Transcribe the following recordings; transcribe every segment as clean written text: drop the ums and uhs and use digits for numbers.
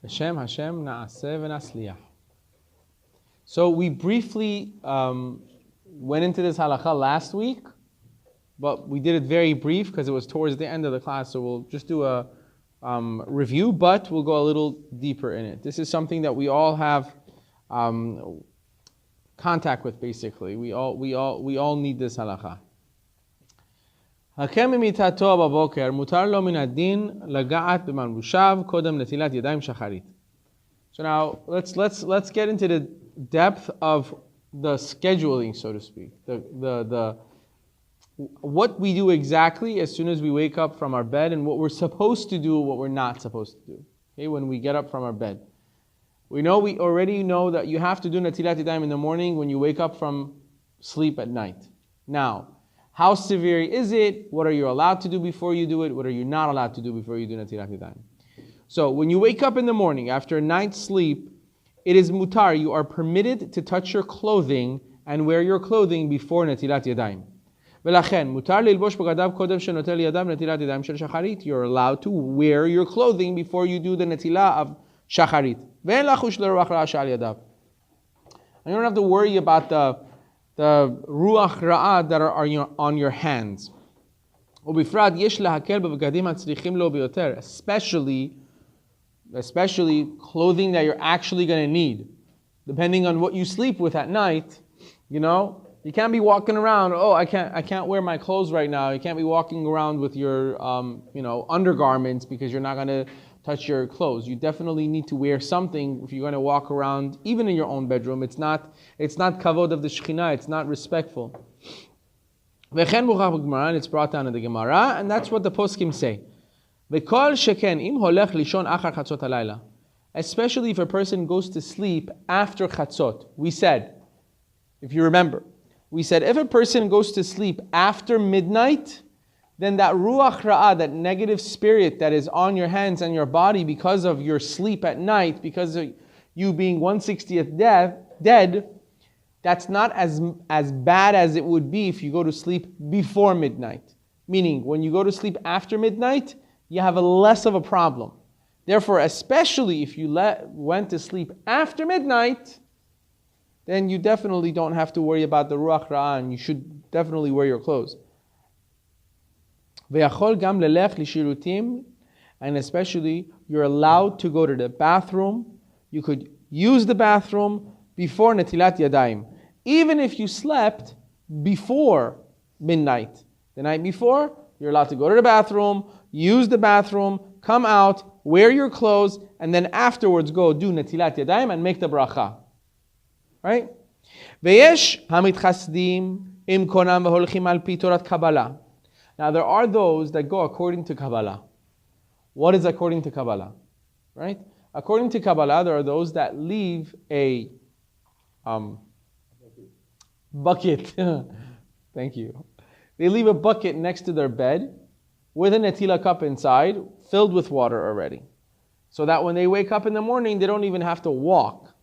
Hashem na'aseh v'nasliyah. So we briefly went into this halakha last week, but we did it very brief because it was towards the end of the class, so we'll just do a review, but we'll go a little deeper in it. This is something that we all have contact with, basically. We all need this halakha. הקם ממיטתו בבוקר, מותר לו מן הדין לגעת במלבושיו קודם נטילת ידיים שחרית. So now let's get into the depth of the scheduling, so to speak. The what we do exactly as soon as we wake up from our bed, and what we're supposed to do, what we're not supposed to do. Okay, when we get up from our bed. We already know that you have to do Netilat Yadayim in the morning when you wake up from sleep at night. Now, how severe is it? What are you allowed to do before you do it? What are you not allowed to do before you do Netilat Yadayim? So, when you wake up in the morning after a night's sleep, it is mutar, you are permitted to touch your clothing and wear your clothing before Netilat Yadayim. ולכן, מותר ללבוש בגדיו קודם שנוטל ידיו נטילת ידיים של שחרית. You're allowed to wear your clothing before you do the netilah of shacharit. ואין לחוש לרוח רעה שעל ידיו. And you don't have to worry about the ruach ra'ah that are on your hands. ובפרט יש להקל בבגדים הצריכים לו ביותר, especially clothing that you're actually going to need. Depending on what you sleep with at night, you can't be walking around, I can't wear my clothes right now. You can't be walking around with your undergarments because you're not going to touch your clothes. You definitely need to wear something if you're going to walk around, even in your own bedroom. It's not kavod of the Shekhinah, it's not respectful. And it's brought down in the Gemara, and that's what the poskim say. Especially if a person goes to sleep after chatzot. We said, if you remember, if a person goes to sleep after midnight, then that ruach ra'ah, that negative spirit that is on your hands and your body because of your sleep at night, because of you being 1/60th dead, that's not as bad as it would be if you go to sleep before midnight. Meaning, when you go to sleep after midnight, you have less of a problem. Therefore, especially if you went to sleep after midnight, then you definitely don't have to worry about the ruach ra'ah, and you should definitely wear your clothes. And especially, you're allowed to go to the bathroom. You could use the bathroom before Netilat Yadayim. Even if you slept before midnight, the night before, you're allowed to go to the bathroom, use the bathroom, come out, wear your clothes, and then afterwards go do Netilat Yadayim and make the bracha. Right? Now there are those that go according to Kabbalah. What is according to Kabbalah? Right? According to Kabbalah, there are those that leave a bucket. Thank you. They leave a bucket next to their bed with a Netila cup inside, filled with water already. So that when they wake up in the morning, they don't even have to walk.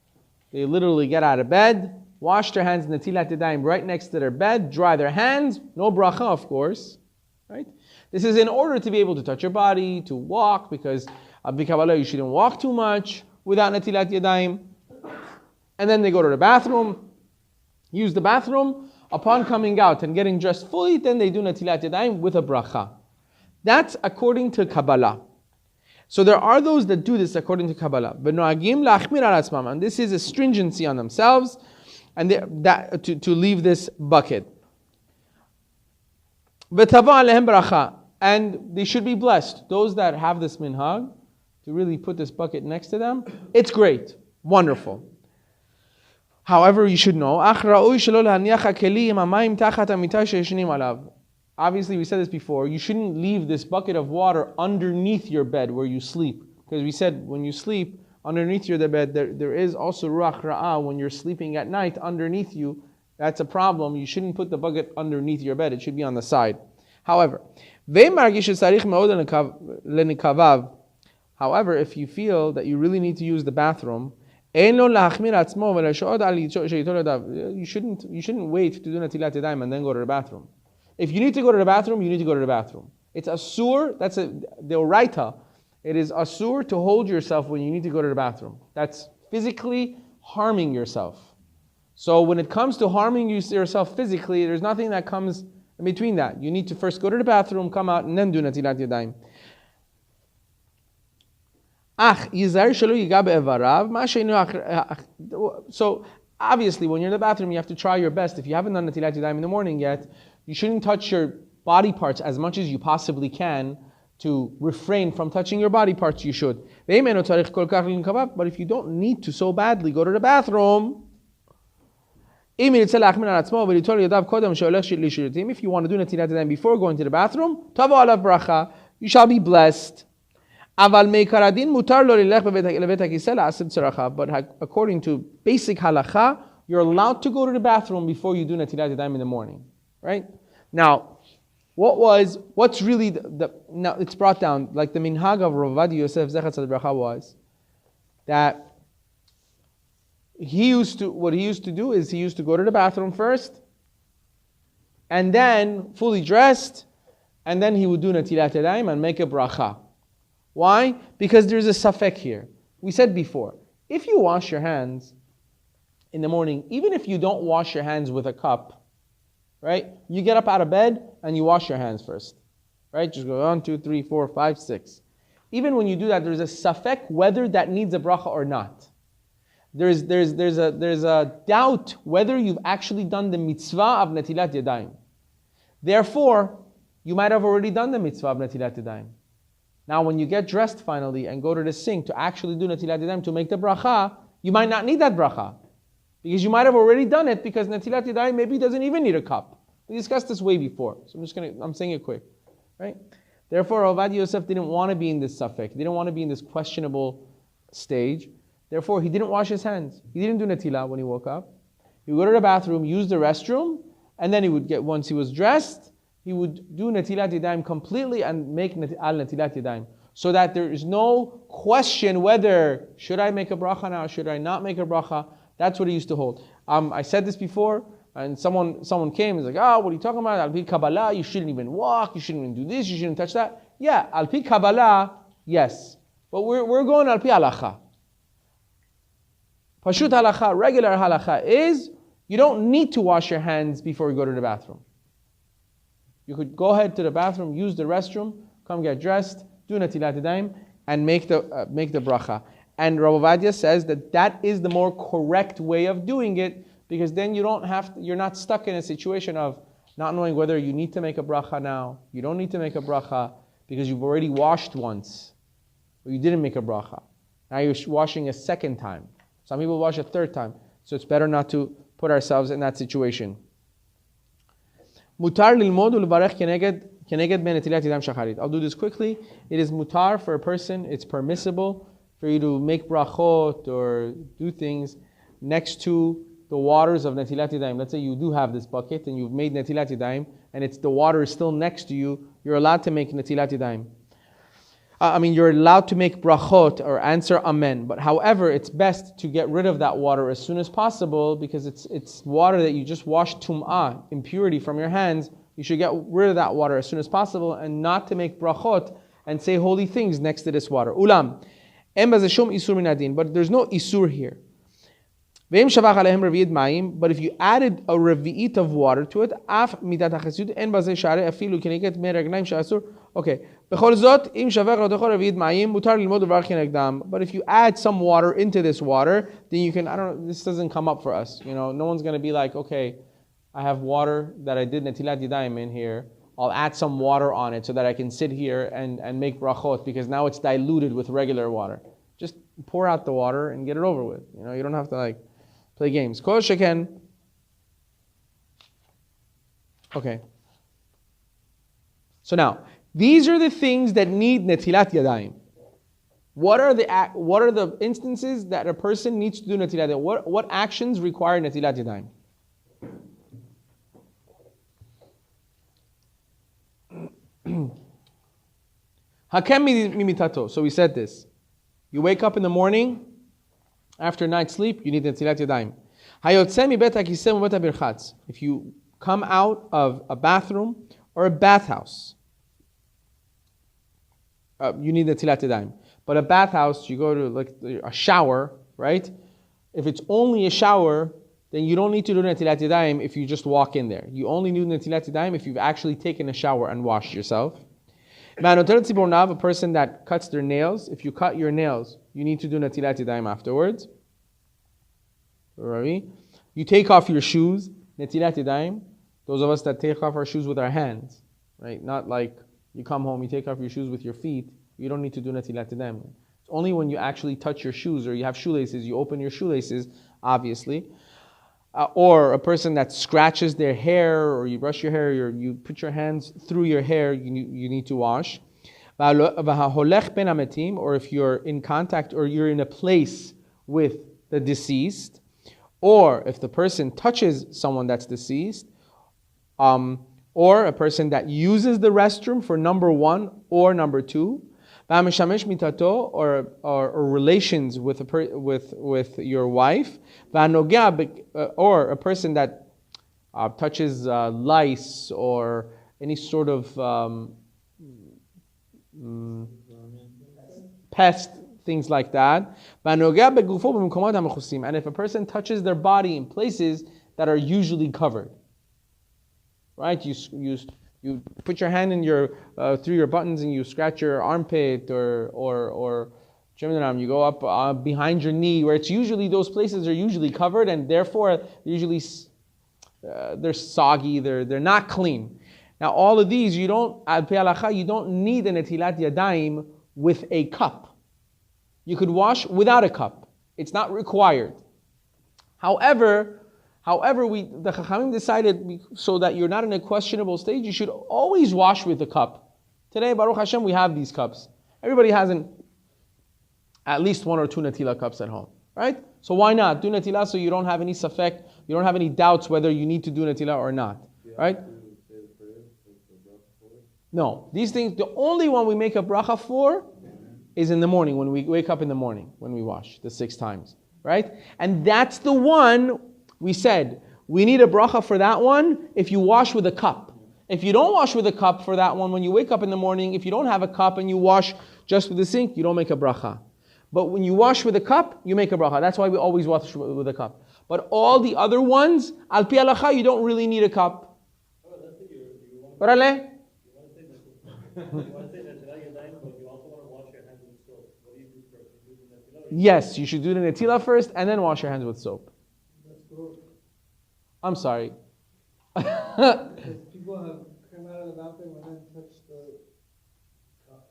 They literally get out of bed, wash their hands, Netilat Yadayim right next to their bed, dry their hands, no bracha of course. Right? This is in order to be able to touch your body, to walk, because Kabbalah you shouldn't walk too much without Netilat Yadayim. And then they go to the bathroom, use the bathroom. Upon coming out and getting dressed fully, then they do Netilat Yadayim with a bracha. That's according to Kabbalah. So there are those that do this according to Kabbalah. And this is a stringency on themselves, and to leave this bucket. And they should be blessed. Those that have this minhag, to really put this bucket next to them, it's great, wonderful. However, you should know, obviously we said this before, you shouldn't leave this bucket of water underneath your bed where you sleep. Because we said when you sleep underneath your bed, there is also ruach ra'ah when you're sleeping at night underneath you. That's a problem. You shouldn't put the bucket underneath your bed. It should be on the side. However, if you feel that you really need to use the bathroom, you shouldn't wait to do Netilat Yadayim and then go to the bathroom. If you need to go to the bathroom, you need to go to the bathroom. It's asur, that's the oraita. It is asur to hold yourself when you need to go to the bathroom. That's physically harming yourself. So when it comes to harming yourself physically, there's nothing that comes in between that. You need to first go to the bathroom, come out, and then do natilat yadayim. So obviously, when you're in the bathroom, you have to try your best. If you haven't done natilat yadayim in the morning yet, you shouldn't touch your body parts as much as you possibly can. To refrain from touching your body parts, you should. But if you don't need to so badly, go to the bathroom. If you want to do natilat yadayim before going to the bathroom, you shall be blessed. But according to basic halacha, you're allowed to go to the bathroom before you do natilat yadayim in the morning. Right? Now, what's really now it's brought down, like the minhag of Rav Ovadia Yosef Zecher Tzaddik Bracha was, that what he used to do is he used to go to the bathroom first, and then fully dressed, and then he would do natilat yadayim and make a bracha. Why? Because there's a safek here. We said before, if you wash your hands in the morning, even if you don't wash your hands with a cup, right? You get up out of bed and you wash your hands first, right? Just go 1, 2, 3, 4, 5, 6. Even when you do that, there's a safek whether that needs a bracha or not. There's a doubt whether you've actually done the mitzvah of netilat yadayim. Therefore, you might have already done the mitzvah of netilat yadayim. Now, when you get dressed finally and go to the sink to actually do netilat yadayim to make the bracha, you might not need that bracha. Because you might have already done it, because netilat yadayim maybe doesn't even need a cup. We discussed this way before, so I'm saying it quick, right? Therefore, Rav Ovadia Yosef didn't want to be in this safek. He didn't want to be in this questionable stage. Therefore, he didn't wash his hands. He didn't do netila when he woke up. He would go to the bathroom, use the restroom, and then once he was dressed, he would do netilat yadayim completely and make al netilat yadayim. So that there is no question whether, should I make a bracha now, should I not make a bracha? That's what he used to hold. I said this before, and someone came and was like, what are you talking about? Al-pi Kabbalah, you shouldn't even walk, you shouldn't even do this, you shouldn't touch that. Yeah, Al-pi Kabbalah, yes. But we're going Al-pi halacha. Pashut halacha, regular halacha is, you don't need to wash your hands before you go to the bathroom. You could go ahead to the bathroom, use the restroom, come get dressed, do natilat yadayim, and make the bracha. And Rav Ovadia says that is the more correct way of doing it, because then you're not stuck in a situation of not knowing whether you need to make a bracha now. You don't need to make a bracha because you've already washed once, or you didn't make a bracha. Now you're washing a second time. Some people wash a third time, so it's better not to put ourselves in that situation. Mutar lilmod ulevarech keneged benetilat yadayim shacharit. I'll do this quickly. It is mutar for a person. It's permissible for you to make brachot or do things next to the waters of netilat yadayim. Let's say you do have this bucket and you've made netilat yadayim, and the water is still next to you. You're allowed to make netilat yadayim. You're allowed to make brachot or answer amen. But however, it's best to get rid of that water as soon as possible, because it's water that you just washed tum'ah, impurity from your hands. You should get rid of that water as soon as possible, and not to make brachot and say holy things next to this water. Ulam. But there's no isur here. But if you added a revi'it of water to it, okay. But if you add some water into this water, then you can, this doesn't come up for us. No one's going to be like, okay, I have water that I did netilat yadayim in here. I'll add some water on it so that I can sit here and make brachot, because now it's diluted with regular water. Just pour out the water and get it over with. You don't have to play games. Kol sheken. Okay. So now, these are the things that need netilat yadayim. What are the instances that a person needs to do netilat yadayim? What actions require netilat yadayim? Hakem mimitato. So we said this. You wake up in the morning, after night sleep, you need netilat yadayim. Hayotze mi bet hakisem ubet habirchatz. If you come out of a bathroom or a bathhouse, you need Netilat Yadayim. But a bathhouse, you go to like a shower, right? If it's only a shower, then you don't need to do Netilat Yadayim if you just walk in there. You only do Netilat Yadayim if you've actually taken a shower and washed yourself. A person that cuts their nails, if you cut your nails, you need to do Netilat Yadayim afterwards. You take off your shoes, Netilat Yadayim. Those of us that take off our shoes with our hands, right? Not like you come home, you take off your shoes with your feet. You don't need to do Netilat Yadayim. It's only when you actually touch your shoes or you have shoelaces, you open your shoelaces, obviously. Or a person that scratches their hair, or you brush your hair, you put your hands through your hair, you need to wash. Or if you're in contact or you're in a place with the deceased, or if the person touches someone that's deceased, or a person that uses the restroom for number 1 or number 2, or relations with your wife, or a person that touches lice or any sort of pest, things like that. And if a person touches their body in places that are usually covered, right? You put your hand in through your buttons and you scratch your armpit or you go up behind your knee, where it's usually, those places are usually covered, and therefore usually they're soggy, they're not clean. Now all of these, you don't need an Netilat Yadayim with a cup. You could wash without a cup. It's not required. However, the Chachamim decided, so that you're not in a questionable stage, you should always wash with a cup. Today, Baruch Hashem, we have these cups. Everybody has at least 1 or 2 Netila cups at home, right? So why not do Netila, so you don't have any safek, you don't have any doubts whether you need to do Netila or not, right? No, these things, the only one we make a bracha for is in the morning, when we wake up in the morning, when we wash the 6 times, right? And that's the one we said, we need a bracha for that one if you wash with a cup. If you don't wash with a cup for that one, when you wake up in the morning, if you don't have a cup and you wash just with the sink, you don't make a bracha. But when you wash with a cup, you make a bracha. That's why we always wash with a cup. But all the other ones, al pi halacha, you don't really need a cup. Orale? Yes, you should do the Netila first and then wash your hands with soap. I'm sorry. People have come out of the bathroom and then touched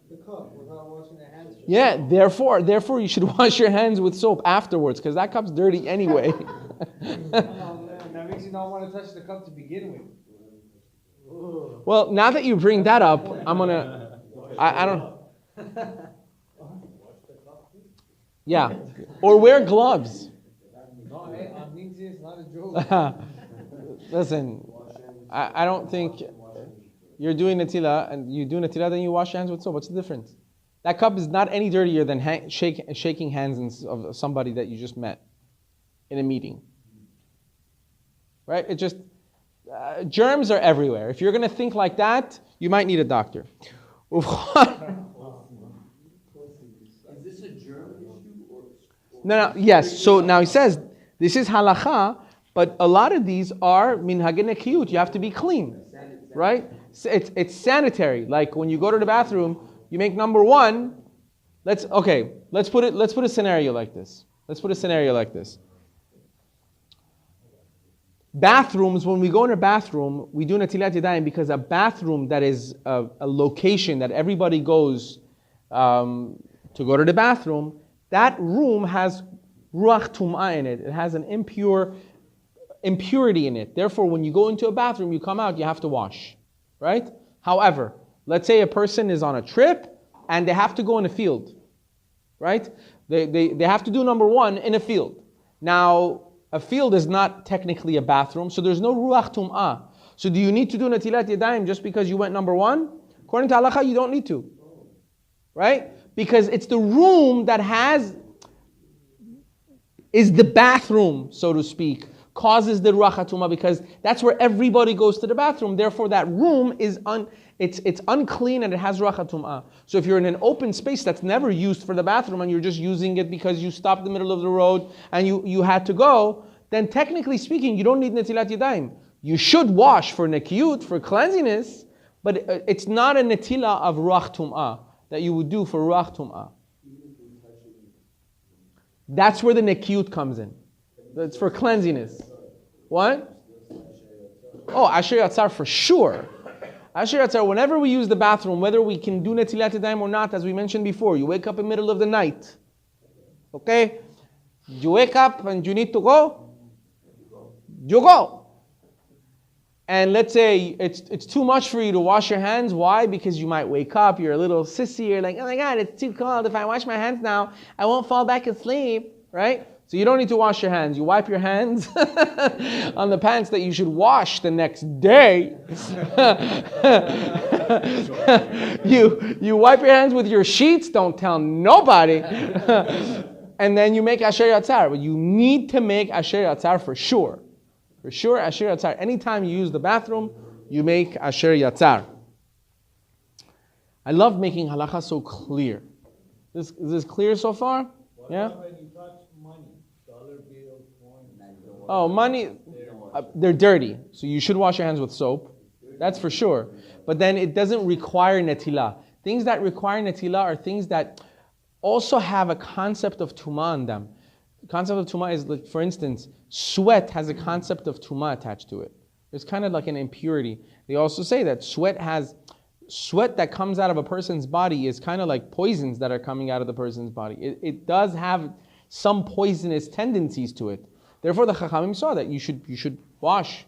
the cup without washing their hands. Yeah, therefore you should wash your hands with soap afterwards, because that cup's dirty anyway. Oh man, that makes you not want to touch the cup to begin with. Well, now that you bring that up, I'm gonna. I don't. Yeah, or wear gloves. No, it's not a joke. Listen, I don't think you're doing Netila, and you do Netila, then you wash your hands with soap. What's the difference? That cup is not any dirtier than shaking hands of somebody that you just met in a meeting. Right? It just, germs are everywhere. If you're going to think like that, you might need a doctor. Is this a germ issue or? No, yes. So now he says, this is halacha, but a lot of these are minhagei nekiyut. You have to be clean, right? It's sanitary. Like when you go to the bathroom, you make number 1. Let's put a scenario like this. Bathrooms, when we go in a bathroom, we do Netilat Yadayim, because a bathroom that is a location that everybody goes to go to the bathroom, that room has ruach tum'ah in it. It has an impurity in it. Therefore, when you go into a bathroom, you come out, you have to wash, right? However, let's say a person is on a trip and they have to go in a field, right? They have to do number 1 in a field. Now, a field is not technically a bathroom, so there's no ruach tum'ah. So do you need to do Netilat Yadayim just because you went number 1? According to halacha, you don't need to, right? Because it's the room that is the bathroom, so to speak, causes the ruach tum'ah, because that's where everybody goes to the bathroom. Therefore, that room it's unclean and it has ruach hatum'ah. So if you're in an open space that's never used for the bathroom and you're just using it because you stopped in the middle of the road and you had to go, then technically speaking, you don't need netilat yadayim. You should wash for nekiyut, for cleanliness, but it's not a netila of ruach tum'ah that you would do for ruach tum'ah. That's where the nekiyut comes in. That's for cleanliness. What? Oh, asher yatzar for sure. Asher yatzar, whenever we use the bathroom, whether we can do netilat yadayim or not, as we mentioned before, you wake up in the middle of the night. Okay? You wake up and you need to go. You go. And let's say it's too much for you to wash your hands. Why? Because you might wake up, you're a little sissy, you're like, oh my God, it's too cold. If I wash my hands now, I won't fall back asleep, right? So you don't need to wash your hands. You wipe your hands on the pants that you should wash the next day. you wipe your hands with your sheets, don't tell nobody. And then you make asher yatzar. But you need to make asher yatzar for sure. For sure, asher yatzar. Anytime you use the bathroom, you make asher yatzar. I love making halacha so clear. Is this clear so far? Yeah? When you touch money, dollar bill, coin, Oh, money, they're dirty. So you should wash your hands with soap. That's for sure. But then it doesn't require netila. Things that require netila are things that also have a concept of tumah in them. The concept of tumah is, like, for instance, sweat has a concept of tumah attached to it. It's kind of like an impurity. They also say that sweat that comes out of a person's body is kind of like poisons that are coming out of the person's body. It does have some poisonous tendencies to it. Therefore, the Chachamim saw that you should wash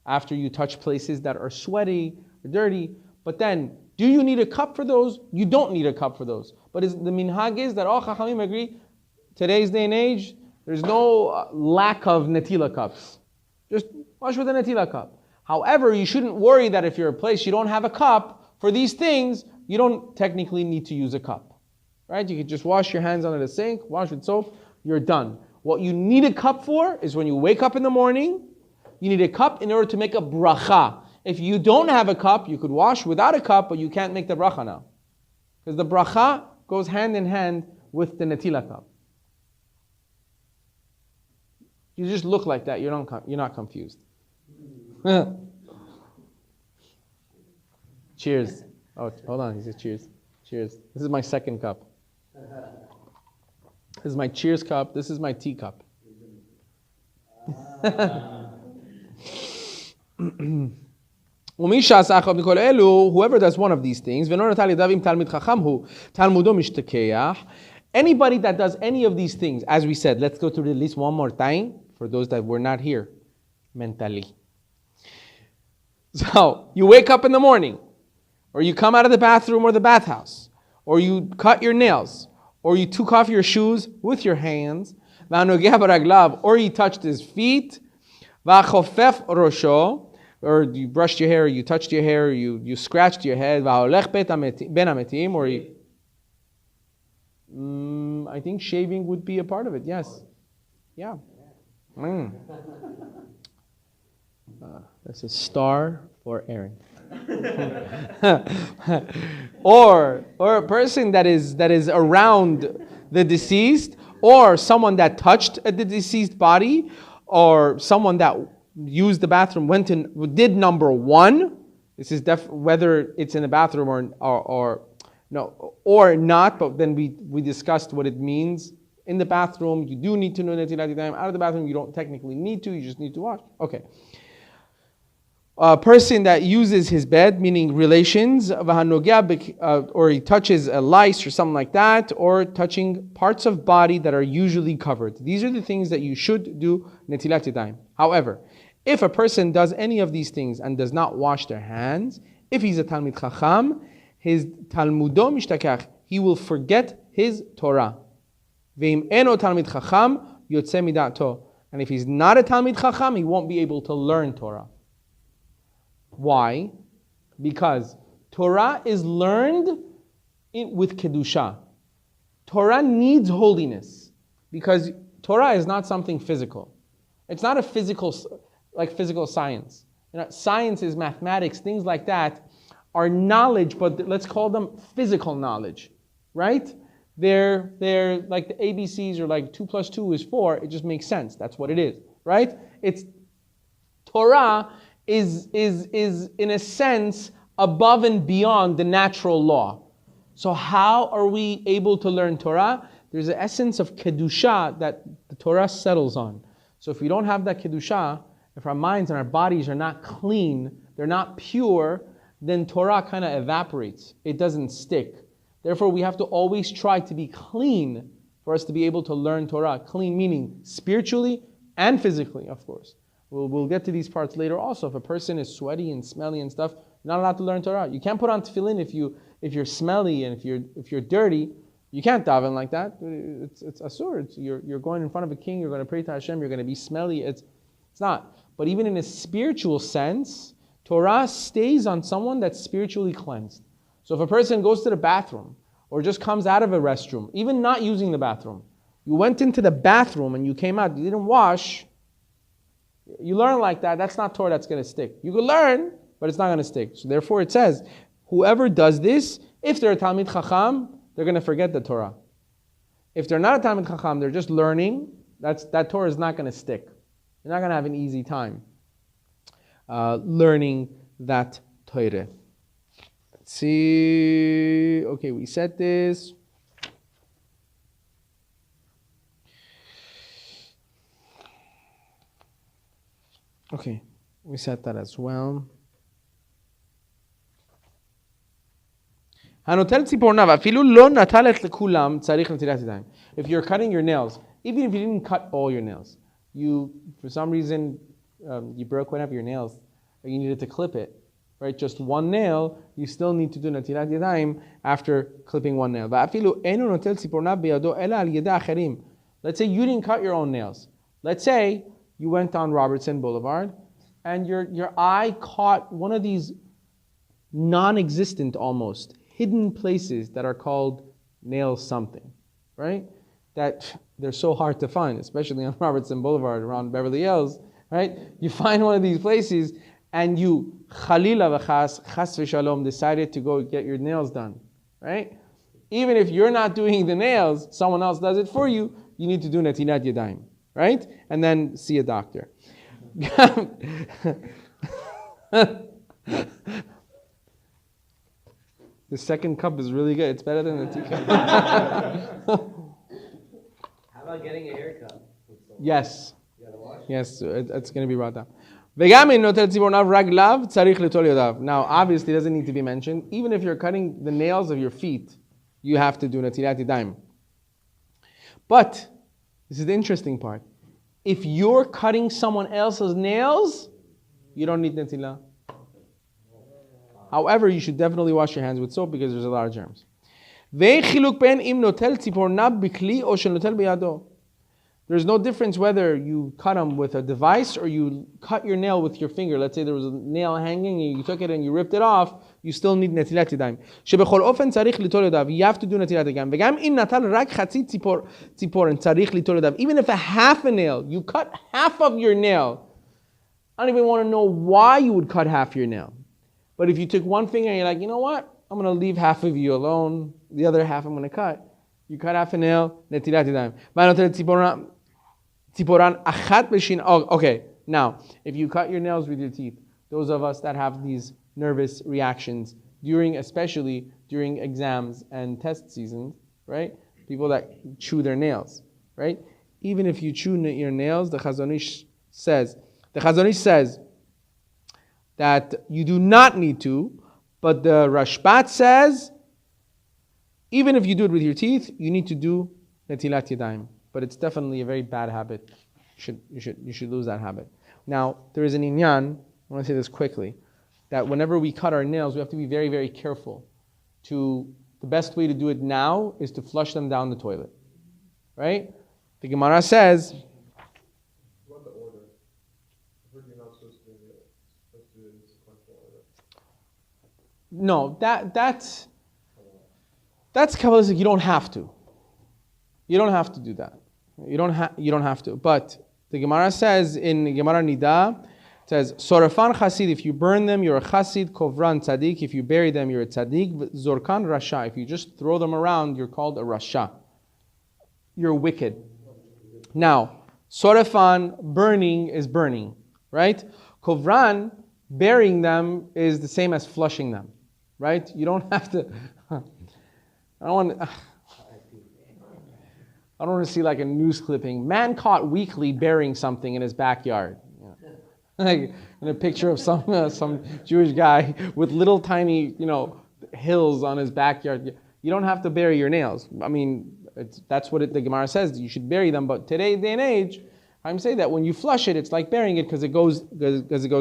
after you touch places that are sweaty or dirty. But then, do you need a cup for those? You don't need a cup for those. But the minhag is that all Chachamim agree, today's day and age, there's no lack of Netila cups. Just wash with a Netila cup. However, you shouldn't worry that if you're a place you don't have a cup for these things, you don't technically need to use a cup. Right? You can just wash your hands under the sink, wash with soap, you're done. What you need a cup for is when you wake up in the morning, you need a cup in order to make a bracha. If you don't have a cup, you could wash without a cup, but you can't make the bracha now. Because the bracha goes hand in hand with the Netila cup. You just look like that, you're not confused. Cheers. Oh, hold on, he says cheers. Cheers. This is my second cup. This is my cheers cup. This is my tea cup. Whoever does one of these things, anybody that does any of these things, as we said, let's go through the list one more time for those that were not here mentally. So, you wake up in the morning, or you come out of the bathroom or the bathhouse, or you cut your nails, or you took off your shoes with your hands, or you touched his feet, or you brushed your hair, or you touched your hair, or you scratched your head, or you, I think shaving would be a part of it, yes. Yeah. That's a star for Aaron. or a person that is around the deceased, or someone that touched the deceased body, or someone that used the bathroom, went and did number one. This is whether it's in the bathroom or no or not. But then we discussed what it means. In the bathroom, you do need to know Netilat Yadayim. Out of the bathroom, you don't technically need to. You just need to wash. Okay. A person that uses his bed, meaning relations, or he touches a lice or something like that, or touching parts of body that are usually covered. These are the things that you should do Netilat Yadayim. However, if a person does any of these things and does not wash their hands, if he's a Talmid Chacham, his Talmudo Mishtakach, he will forget his Torah. Ve'im eno Talmid Chacham yotze midato. And if he's not a Talmid Chacham, he won't be able to learn Torah. Why? Because Torah is learned with Kedusha. Torah needs holiness. Because Torah is not something physical. It's not a physical science. Science is mathematics, things like that are knowledge, but let's call them physical knowledge, right? They're like the ABCs are like 2 plus 2 is 4. It just makes sense. That's what it is, right? It's Torah is in a sense above and beyond the natural law. So how are we able to learn Torah? There's an essence of kedusha that the Torah settles on. So if we don't have that kedusha, if our minds and our bodies are not clean, they're not pure, then Torah kind of evaporates. It doesn't stick. Therefore, we have to always try to be clean for us to be able to learn Torah. Clean meaning spiritually and physically, of course. We'll get to these parts later also. If a person is sweaty and smelly and stuff, you're not allowed to learn Torah. You can't put on tefillin if you're smelly and if you're dirty. You can't daven like that. It's asur. You're going in front of a king. You're going to pray to Hashem. You're going to be smelly. It's not. But even in a spiritual sense, Torah stays on someone that's spiritually cleansed. So if a person goes to the bathroom or just comes out of a restroom, even not using the bathroom, you went into the bathroom and you came out, you didn't wash, you learn like that, that's not Torah that's going to stick. You can learn, but it's not going to stick. So therefore it says, whoever does this, if they're a Talmid Chacham, they're going to forget the Torah. If they're not a Talmid Chacham, they're just learning, that Torah is not going to stick. You're not going to have an easy time learning that Torah. Let's see. Okay, we said this. Okay, we said that as well. If you're cutting your nails, even if you didn't cut all your nails, for some reason you broke one of your nails, or you needed to clip it, right? Just one nail, you still need to do Netilat Yadayim after clipping one nail. Let's say you didn't cut your own nails. Let's say you went on Robertson Boulevard and your eye caught one of these non-existent almost hidden places that are called nail something, right? That they're so hard to find, especially on Robertson Boulevard around Beverly Hills, right? You find one of these places and you, chalila v'chas, chas v'shalom, decided to go get your nails done, right? Even if you're not doing the nails, someone else does it for you, you need to do netilat yadayim, right? And then see a doctor. The second cup is really good. It's better than the teacup. How about getting a haircut? Yes. You gotta wash. Yes, it's going to be brought down. Now, obviously, it doesn't need to be mentioned. Even if you're cutting the nails of your feet, you have to do netilat yadayim. But, this is the interesting part. If you're cutting someone else's nails, you don't need netilah. However, you should definitely wash your hands with soap because there's a lot of germs. There's no difference whether you cut them with a device or you cut your nail with your finger. Let's say there was a nail hanging and you took it and you ripped it off, you still need netilat yadayim. You have to do netilat yadayim. Even if a half a nail, you cut half of your nail, I don't even want to know why you would cut half your nail. But if you took one finger and you're like, you know what? I'm going to leave half of you alone. The other half I'm going to cut. You cut half a nail, netilat yadayim. Oh, okay. Now, if you cut your nails with your teeth, those of us that have these nervous reactions especially during exams and test seasons, right? People that chew their nails, right? Even if you chew your nails, the Chazon Ish says that you do not need to, but the Rashbat says, even if you do it with your teeth, you need to do netilat yadayim. But it's definitely a very bad habit. You should lose that habit. Now, there is an inyan, I want to say this quickly, that whenever we cut our nails, we have to be very, very careful. The best way to do it now is to flush them down the toilet. Right? The Gemara says, What the order? I heard you're not supposed to do it. Supposed to do it in sequential order. no, that's Kabbalistic. You don't have to. You don't have to do that. You don't have to. But the Gemara says in Gemara Nida It says, Sorafan Chasid, if you burn them, you're a Chasid. Kovran Tzadik, if you bury them, you're a Tzadik. Zorkan Rasha, if you just throw them around, you're called a Rasha. You're wicked. Now, Sorafan, burning is burning, right? Kovran, burying them is the same as flushing them, right? You don't have to. I don't want to see like a news clipping. Man caught weekly burying something in his backyard. Like in a picture of some Jewish guy with little tiny, hills on his backyard. You don't have to bury your nails. I mean, that's what the Gemara says. You should bury them. But today, day and age, I'm saying that when you flush it, it's like burying it because it goes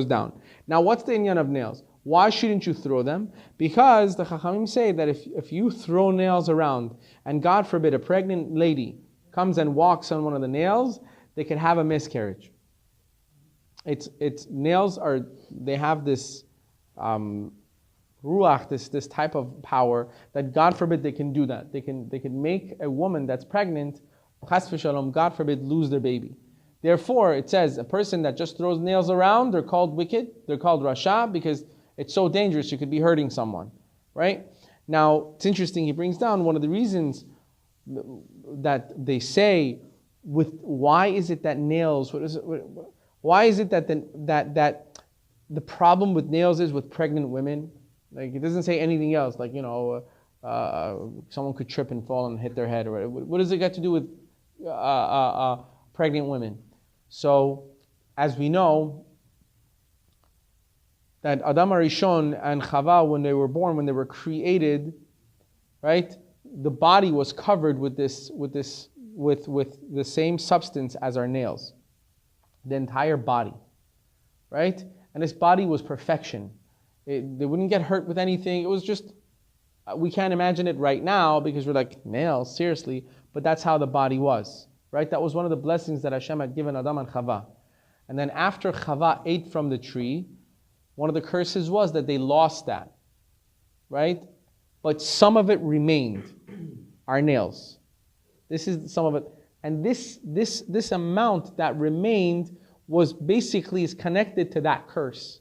down. Now, what's the inyan of nails? Why shouldn't you throw them? Because the Chachamim say that if you throw nails around, and God forbid a pregnant lady comes and walks on one of the nails, they could have a miscarriage. Nails they have this ruach, this type of power that God forbid they can do that. They can make a woman that's pregnant, chas v'shalom, God forbid, lose their baby. Therefore, it says a person that just throws nails around, they're called wicked, they're called rasha, because it's so dangerous, you could be hurting someone, right? Now, it's interesting, he brings down one of the reasons that they say, why is it that nails, why is it that the problem with nails is with pregnant women? Like, it doesn't say anything else, like, someone could trip and fall and hit their head, or whatever. What does it got to do with pregnant women? So, as we know, that Adam Arishon and Chava, when they were born, when they were created, right, the body was covered with the same substance as our nails. The entire body, right? And this body was perfection. They wouldn't get hurt with anything. It was just, we can't imagine it right now because we're like, nails, seriously. But that's how the body was, right? That was one of the blessings that Hashem had given Adam and Chava. And then after Chava ate from the tree, one of the curses was that they lost that, right? But some of it remained, our nails. This is some of it. And this amount that remained is connected to that curse.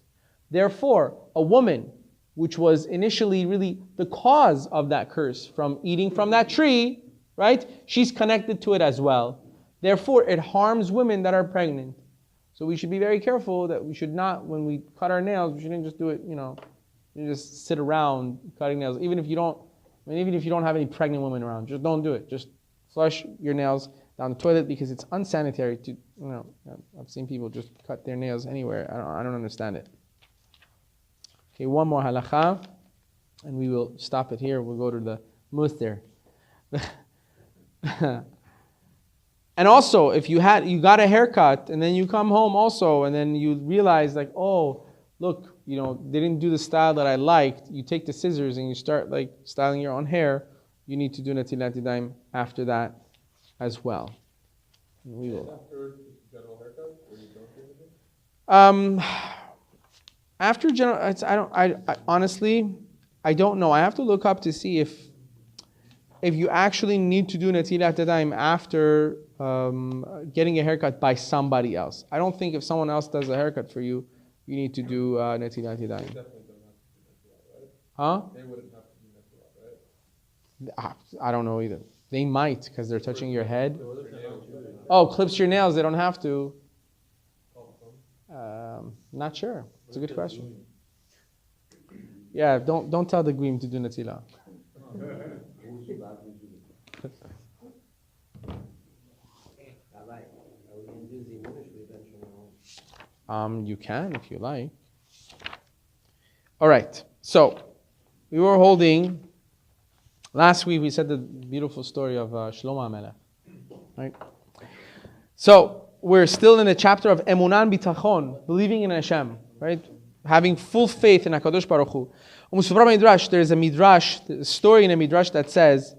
Therefore, a woman, which was initially really the cause of that curse from eating from that tree, right? She's connected to it as well. Therefore, it harms women that are pregnant. So we should be very careful that we should not, when we cut our nails, we shouldn't just do it, you just sit around cutting nails. Even if you don't have any pregnant women around, just don't do it. Just flush your nails down the toilet because it's unsanitary to, I've seen people just cut their nails anywhere. I don't understand it. Okay, one more halacha, and we will stop it here. We'll go to the muster. And also, if you got a haircut, and then you come home also, and then you realize like, oh, look, they didn't do the style that I liked. You take the scissors and you start like styling your own hair. You need to do Netilat Yadayim after that as well. And we will. After general haircut, or you don't do anything? After general, I honestly, I don't know. I have to look up to see if you actually need to do Netilat Yadayim after getting a haircut by somebody else. I don't think if someone else does a haircut for you, you need to do Netilat Yadayim. They definitely don't have to do Netila, right? Huh? They wouldn't have to do Netila, right? I don't know either. They might, because they're touching your head. Oh, clips your nails, they don't have to. Not sure. It's a good question. Yeah, don't tell the Guim to do Netila. You can if you like. All right. So we were holding. Last week we said the beautiful story of Shlomo HaMelech, right? So we're still in the chapter of Emunan Bitachon, believing in Hashem, right? Having full faith in HaKadosh Baruch Hu. There's a midrash, a story in a midrash that says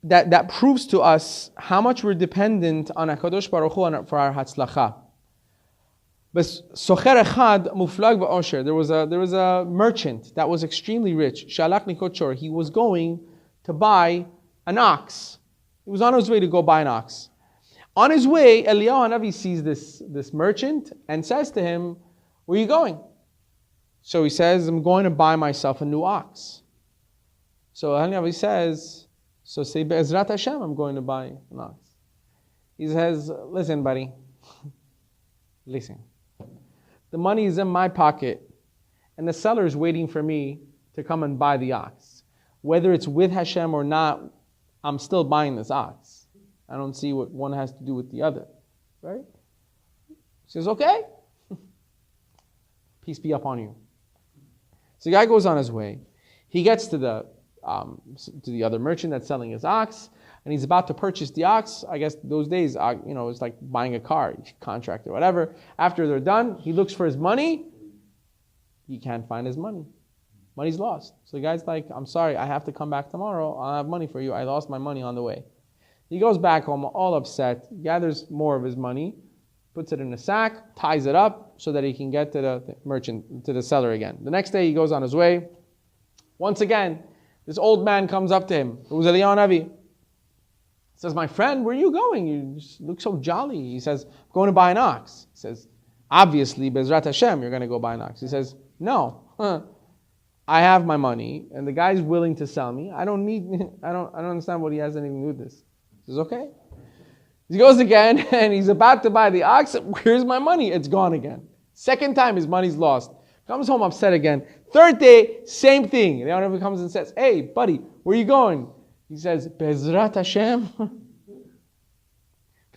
that proves to us how much we're dependent on HaKadosh Baruch Hu for our Hatzlacha. Socher echad muflag v'osher. There was a merchant that was extremely rich. Shalach likot shor. He was going to buy an ox. He was on his way to go buy an ox. On his way, Eliyahu Hanavi sees this merchant and says to him, where are you going? So he says, I'm going to buy myself a new ox. So Hanavi says, so say, Be'ezrat Hashem, I'm going to buy an ox. He says, listen, buddy, listen. The money is in my pocket, and the seller is waiting for me to come and buy the ox. Whether it's with Hashem or not, I'm still buying this ox. I don't see what one has to do with the other, right? He says, okay. Peace be upon you. So the guy goes on his way. He gets to the other merchant that's selling his ox, and he's about to purchase the ox. I guess those days, it's like buying a car, contract or whatever. After they're done, he looks for his money. He can't find his money. Money's lost. So the guy's like, I'm sorry, I have to come back tomorrow. I'll have money for you. I lost my money on the way. He goes back home all upset, gathers more of his money, puts it in a sack, ties it up so that he can get to the merchant, to the seller again. The next day he goes on his way. Once again, this old man comes up to him. It was Eliyahu Navi. He says, my friend, where are you going? You just look so jolly. He says, I'm going to buy an ox. He says, obviously, Bezrat Hashem, you're going to go buy an ox. He says, no, I have my money, and the guy's willing to sell me. I don't understand what he has anything to do with this. He says, okay. He goes again, and he's about to buy the ox. Where's my money? It's gone again. Second time, his money's lost. Comes home upset again. Third day, same thing. The owner comes and says, hey, buddy, where are you going? He says, Bezrat Hashem.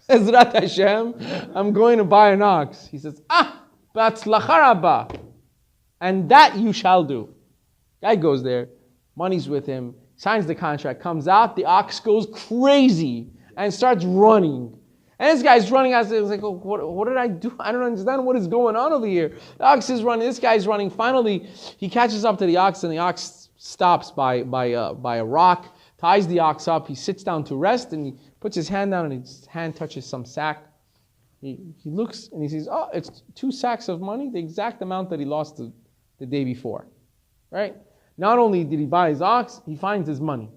Bezrat Hashem, I'm going to buy an ox. He says, Batzlacha Rabba. And that you shall do. Guy goes there, money's with him, signs the contract, comes out, the ox goes crazy and starts running. And this guy's running as it's like, oh, what did I do? I don't understand what is going on over here. The ox is running, this guy's running. Finally, he catches up to the ox, and the ox stops by a rock, ties the ox up. He sits down to rest, and he puts his hand down, and his hand touches some sack. He looks, and he sees, oh, it's 2 sacks of money, the exact amount that he lost the day before. Right? Not only did he buy his ox, he finds his money.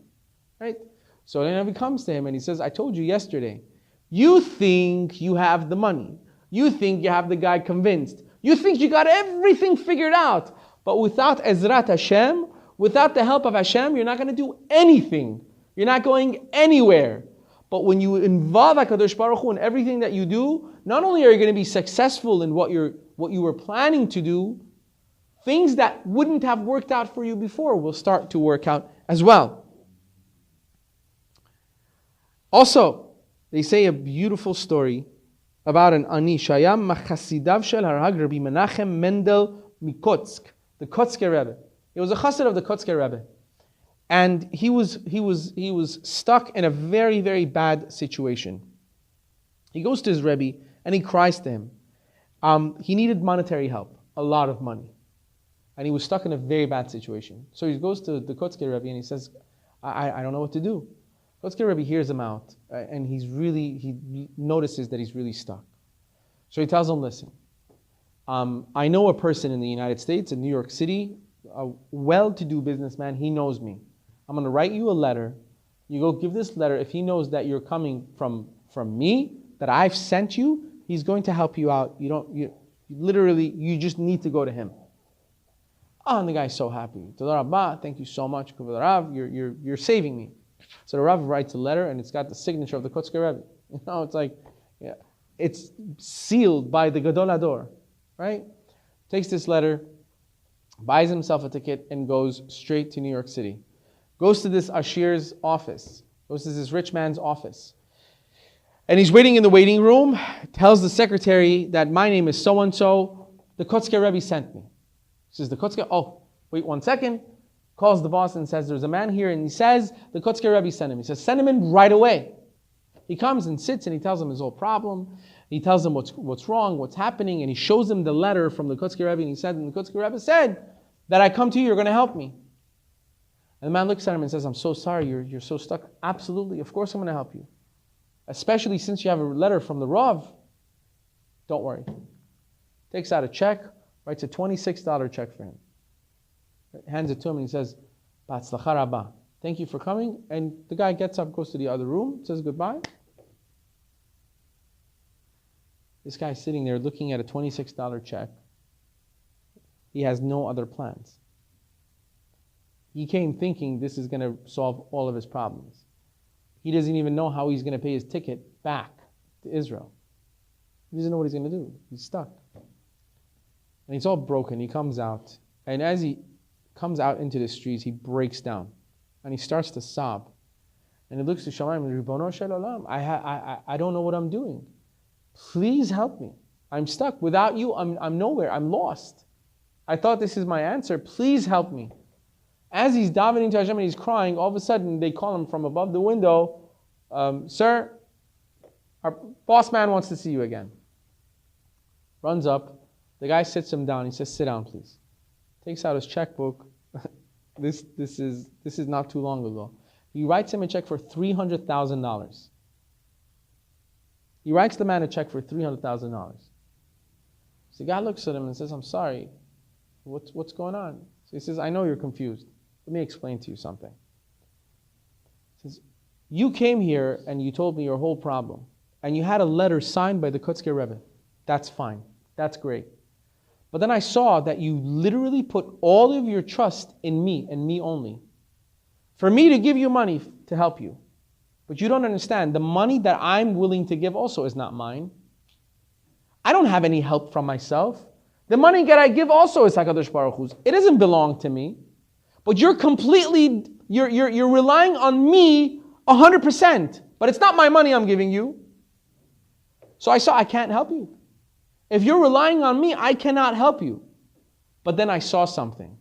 Right? So then he comes to him, and he says, I told you yesterday, you think you have the money. You think you have the guy convinced. You think you got everything figured out. But without Ezrat Hashem, without the help of Hashem, you're not going to do anything. You're not going anywhere. But when you involve HaKadosh Baruch Hu in everything that you do, not only are you going to be successful in what you were planning to do, things that wouldn't have worked out for you before will start to work out as well. Also, they say a beautiful story about an ani shayam machasidav shel Harag Rabbi Menachem Mendel Mikotsk, the Kotzker Rebbe. He was a chassid of the Kotzker Rebbe, and he was stuck in a very, very bad situation. He goes to his Rebbe and he cries to him. He needed monetary help, a lot of money, and he was stuck in a very bad situation. So he goes to the Kotzker Rebbe and he says, I don't know what to do. Kotzker Rebbe hears him out, and he notices that he's really stuck. So he tells him, listen, I know a person in the United States, in New York City, a well-to-do businessman. He knows me. I'm going to write you a letter. You go give this letter. If he knows that you're coming from me, that I've sent you, he's going to help you out. You just need to go to him. Oh, and the guy's so happy. Toda Rabba, thank you so much. You're saving me. So the Rav writes a letter, and it's got the signature of the Kotzker Rebbe. It's like, yeah, it's sealed by the Gadol Hador, right? Takes this letter, buys himself a ticket, and goes straight to New York City. Goes to this Ashir's office. Goes to this rich man's office. And he's waiting in the waiting room, tells the secretary that my name is so-and-so, the Kotzker Rebbe sent me. He says, the Kotzker, oh, wait 1 second. Calls the boss and says, there's a man here, and he says, the Kotzker Rebbe sent him. He says, send him in right away. He comes and sits, and he tells him his whole problem. He tells him what's wrong, what's happening, and he shows him the letter from the Kotzker Rebbe, and he said, and the Kotzker Rebbe said, that I come to you, you're going to help me. And the man looks at him and says, I'm so sorry, you're so stuck. Absolutely, of course I'm going to help you. Especially since you have a letter from the Rav. Don't worry. Takes out a check, writes a $26 check for him. Hands it to him and he says, Batzlacha Rabba, thank you for coming. And the guy gets up, goes to the other room, says goodbye. This guy's sitting there looking at a $26 check. He has no other plans. He came thinking this is going to solve all of his problems. He doesn't even know how he's going to pay his ticket back to Israel. He doesn't know what he's going to do. He's stuck. And he's all broken. He comes out. And as he comes out into the streets, he breaks down. And he starts to sob. And he looks to Shamayim, Ribono Shel Olam, I don't know what I'm doing. Please help me. I'm stuck. Without you, I'm nowhere. I'm lost. I thought this is my answer. Please help me. As he's davening to Hashem and he's crying, all of a sudden they call him from above the window, Sir, our boss man wants to see you again. Runs up. The guy sits him down. He says, sit down, please. Takes out his checkbook. This is not too long ago. He writes him a check for $300,000. He writes the man a check for $300,000. So the guy looks at him and says, I'm sorry. What's going on? So he says, I know you're confused. Let me explain to you something. He says, you came here and you told me your whole problem. And you had a letter signed by the Kotzker Rebbe. That's fine. That's great. But then I saw that you literally put all of your trust in me and me only. For me to give you money to help you. But you don't understand, the money that I'm willing to give also is not mine. I don't have any help from myself. The money that I give also is HaKadosh Baruch Hu's. It doesn't belong to me. But you're relying on me 100%. But it's not my money I'm giving you. So I saw I can't help you. If you're relying on me, I cannot help you. But then I saw something.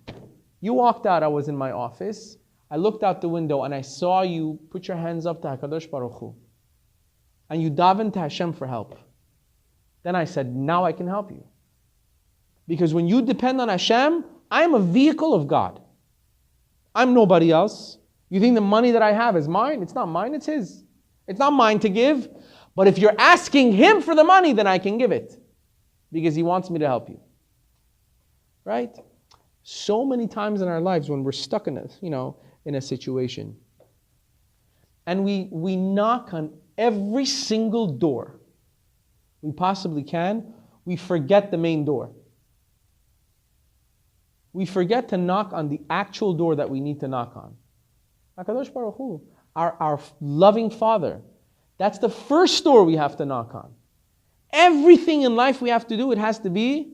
You walked out, I was in my office. I looked out the window and I saw you put your hands up to HaKadosh Baruch Hu. And you daven to Hashem for help. Then I said, now I can help you. Because when you depend on Hashem, I am a vehicle of God. I'm nobody else. You think the money that I have is mine? It's not mine, it's His. It's not mine to give. But if you're asking Him for the money, then I can give it. Because He wants me to help you. Right? So many times in our lives when we're stuck in a situation. And we knock on every single door we possibly can. We forget the main door. We forget to knock on the actual door that we need to knock on. HaKadosh Baruch Hu, our loving Father. That's the first door we have to knock on. Everything in life we have to do, it has to be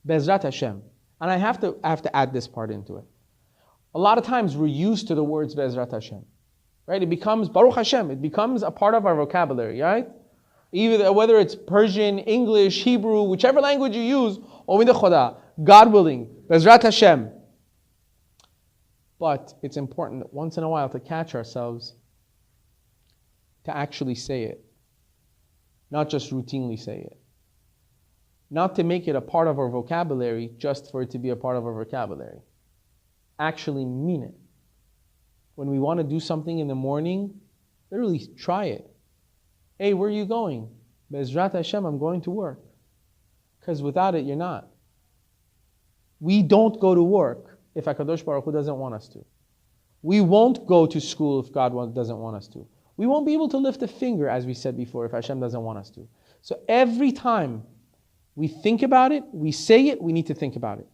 Bezrat Hashem. And I have to add this part into it. A lot of times we're used to the words Bezrat Hashem. Right? It becomes Baruch Hashem. It becomes a part of our vocabulary, right? Either whether it's Persian, English, Hebrew, whichever language you use, Omid Khoda, God willing, Bezrat Hashem. But it's important once in a while to catch ourselves to actually say it. Not just routinely say it. Not to make it a part of our vocabulary just for it to be a part of our vocabulary. Actually mean it. When we want to do something in the morning, literally try it. Hey, where are you going? Bezrat Hashem, I'm going to work. Because without it, you're not. We don't go to work if HaKadosh Baruch Hu doesn't want us to. We won't go to school if God doesn't want us to. We won't be able to lift a finger, as we said before, if Hashem doesn't want us to. So every time we think about it, we say it, we need to think about it.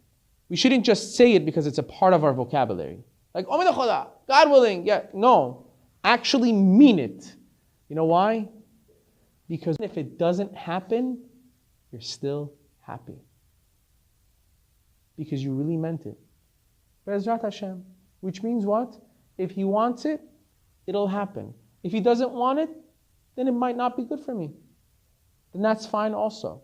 We shouldn't just say it because it's a part of our vocabulary. Like, Omid Khoda, God willing. Yeah, no. Actually mean it. You know why? Because if it doesn't happen, you're still happy. Because you really meant it. Bezrat Hashem. Which means what? If He wants it, it'll happen. If He doesn't want it, then it might not be good for me. Then that's fine also.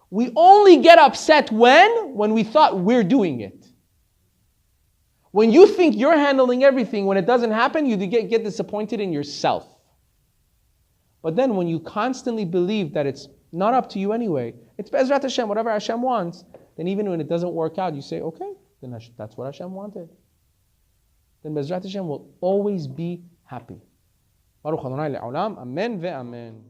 We only get upset when we thought we're doing it. When you think you're handling everything, when it doesn't happen, you get disappointed in yourself. But then when you constantly believe that it's not up to you anyway, it's Bezrat Hashem, whatever Hashem wants, then even when it doesn't work out, you say, okay, then that's what Hashem wanted. Then Bezrat Hashem will always be happy. Baruch Adonai le'olam, amen ve'amen.